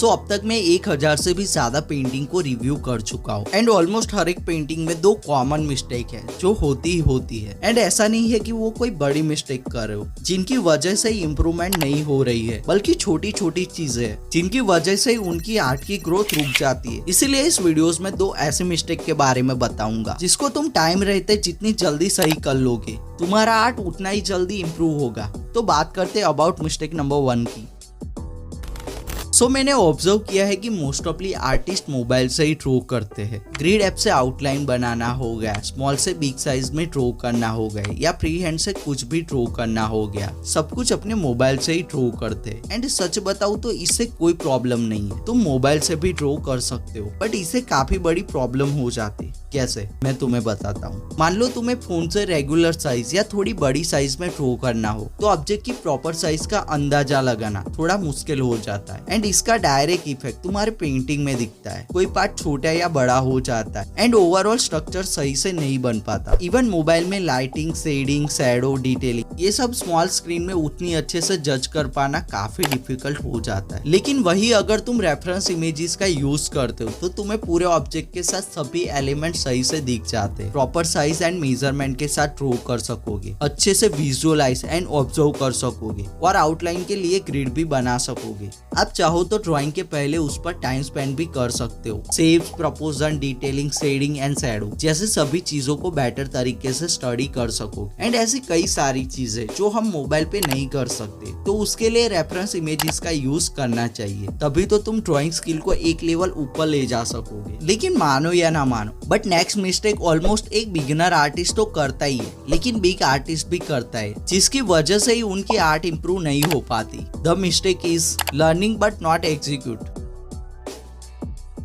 सो अब तक मैं 1000 से भी ज्यादा पेंटिंग को रिव्यू कर चुका हूँ एंड ऑलमोस्ट हर एक पेंटिंग में 2 कॉमन मिस्टेक है जो होती ही होती है एंड ऐसा नहीं है कि वो कोई बड़ी मिस्टेक कर रहे हो जिनकी वजह से इम्प्रूवमेंट नहीं हो रही है, बल्कि छोटी छोटी चीजें हैं जिनकी वजह से उनकी आर्ट की ग्रोथ रुक जाती है। इसीलिए इस वीडियोस में 2 ऐसे मिस्टेक के बारे में बताऊंगा जिसको तुम टाइम रहते जितनी जल्दी सही कर लोगे तुम्हारा आर्ट उतना ही जल्दी इम्प्रूव होगा। तो बात करते हैं अबाउट मिस्टेक नंबर 1 की। मैंने ऑब्जर्व किया है कि मोस्ट ऑफली आर्टिस्ट मोबाइल से ही ड्रॉ करते हैं। ग्रिड ऐप से आउटलाइन बनाना हो गया, स्मॉल से बिग साइज में ड्रॉ करना हो गया या फ्री हैंड से कुछ भी ड्रॉ करना हो गया, सब कुछ अपने मोबाइल से ही ड्रॉ करते हैं। एंड सच बताऊं तो इससे कोई प्रॉब्लम नहीं है, तुम मोबाइल से भी ड्रॉ कर सकते हो, बट इससे काफी बड़ी प्रॉब्लम हो जाती। कैसे, मैं तुम्हें बताता हूँ। मान लो तुम्हें फोन से रेगुलर साइज या थोड़ी बड़ी साइज में ड्रॉ करना हो तो ऑब्जेक्ट की प्रॉपर साइज का अंदाजा लगाना थोड़ा मुश्किल हो जाता है एंड इसका डायरेक्ट इफेक्ट तुम्हारे पेंटिंग में दिखता है। कोई पार्ट छोटा या बड़ा हो जाता है एंड ओवरऑल स्ट्रक्चर सही से नहीं बन पाता। इवन मोबाइल में लाइटिंग, शेडिंग, शैडो, डिटेलिंग ये सब स्मॉल स्क्रीन में उतनी अच्छे से जज कर पाना काफी डिफिकल्ट हो जाता है। लेकिन वही अगर तुम रेफरेंस इमेजेस का यूज करते हो तो तुम्हें पूरे ऑब्जेक्ट के साथ सभी एलिमेंट सही से दिख जाते हैं। प्रॉपर साइज एंड मेजरमेंट के साथ ड्रॉ कर सकोगे, अच्छे से विजुअलाइज एंड ऑब्जर्व कर सकोगे और आउटलाइन के लिए ग्रिड भी बना सकोगे। आप चाहो तो ड्राइंग के पहले उस पर टाइम स्पेंड भी कर सकते हो। Shapes, proportion, detailing, shading and shadow जैसे सभी चीजों को बेटर तरीके से स्टडी कर सकोगे। एंड ऐसी कई सारी चीजें जो हम मोबाइल पे नहीं कर सकते, तो उसके लिए रेफरेंस इमेजेस का यूज करना चाहिए, तभी तो तुम ड्राइंग स्किल को एक लेवल ऊपर ले जा सकोगे। लेकिन मानो या ना मानो, बट नेक्स्ट मिस्टेक ऑलमोस्ट एक बिगिनर आर्टिस्ट तो करता ही है, लेकिन बिग आर्टिस्ट भी करता है, जिसकी वजह से ही उनकी आर्ट इंप्रूव नहीं हो पाती। The mistake is learning but not execute.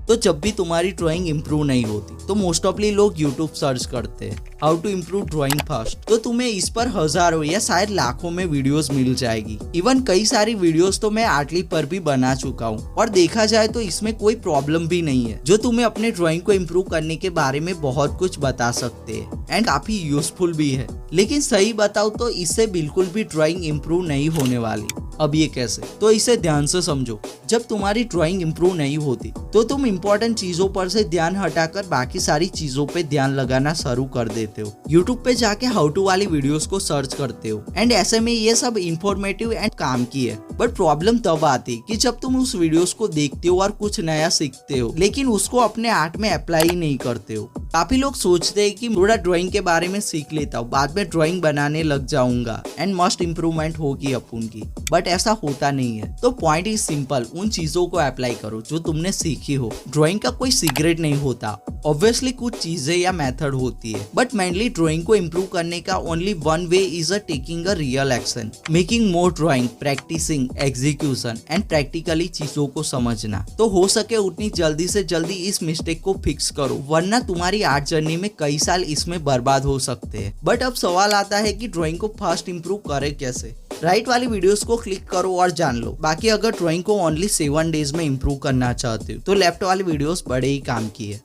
तो जब भी तुम्हारी ड्राइंग इंप्रूव नहीं होती तो मोस्ट ऑफली लोग यूट्यूब सर्च करते हैं how to improve drawing fast. तो तुम्हें इस पर हजारों या शायद लाखों में वीडियोस मिल जाएगी। इवन कई सारी वीडियोस तो मैं आर्टली पर भी बना चुका हूँ और देखा जाए तो इसमें कोई प्रॉब्लम भी नहीं है, जो तुम्हें अपने ड्राइंग को इम्प्रूव करने के बारे में बहुत कुछ बता सकते हैं एंड काफी यूजफुल भी है। लेकिन सही बताओ तो इससे बिल्कुल भी ड्राइंग इम्प्रूव नहीं होने वाली। अब ये कैसे, तो इसे ध्यान से समझो। जब तुम्हारी ड्राइंग इम्प्रूव नहीं होती तो तुम इम्पोर्टेंट चीजों पर से ध्यान हटाकर बाकी सारी चीजों पे ध्यान लगाना शुरू कर देते हो। यूट्यूब पे जाके हाउ टू वाली वीडियोस को सर्च करते हो एंड ऐसे में ये सब इंफॉर्मेटिव एंड काम की है। बट प्रॉब्लम तब आती कि जब तुम उस वीडियोस को देखते हो और कुछ नया सीखते हो, लेकिन उसको अपने आर्ट में अप्लाई नहीं करते हो। काफी लोग सोचते हैं कि थोड़ा ड्राइंग के बारे में सीख लेता हूँ, बाद में ड्राइंग बनाने लग जाऊंगा एंड मस्ट इम्प्रूवमेंट होगी अपन की, बट ऐसा होता नहीं है। तो पॉइंट इज सिंपल, उन चीजों को अप्लाई करो जो तुमने सीखी हो। ड्राइंग का कोई सीक्रेट नहीं होता, ऑब्वियसली कुछ चीजें या मेथड होती है, बट मेनली ड्राइंग को इम्प्रूव करने का only one way is taking a real action, making more drawing, practising, execution and practically चीजों को समझना। तो हो सके उतनी जल्दी से जल्दी इस मिस्टेक को फिक्स करो, वरना तुम्हारी आर्ट जर्नी में कई साल इसमें बर्बाद हो सकते हैं। बट अब सवाल आता है कि ड्राइंग को फास्ट इंप्रूव करे कैसे। राइट वाली वीडियोस को क्लिक करो और जान लो। बाकी अगर ड्राइंग को ओनली 7 डेज में इंप्रूव करना चाहते हो तो लेफ्ट वाली वीडियोस बड़े ही काम की है।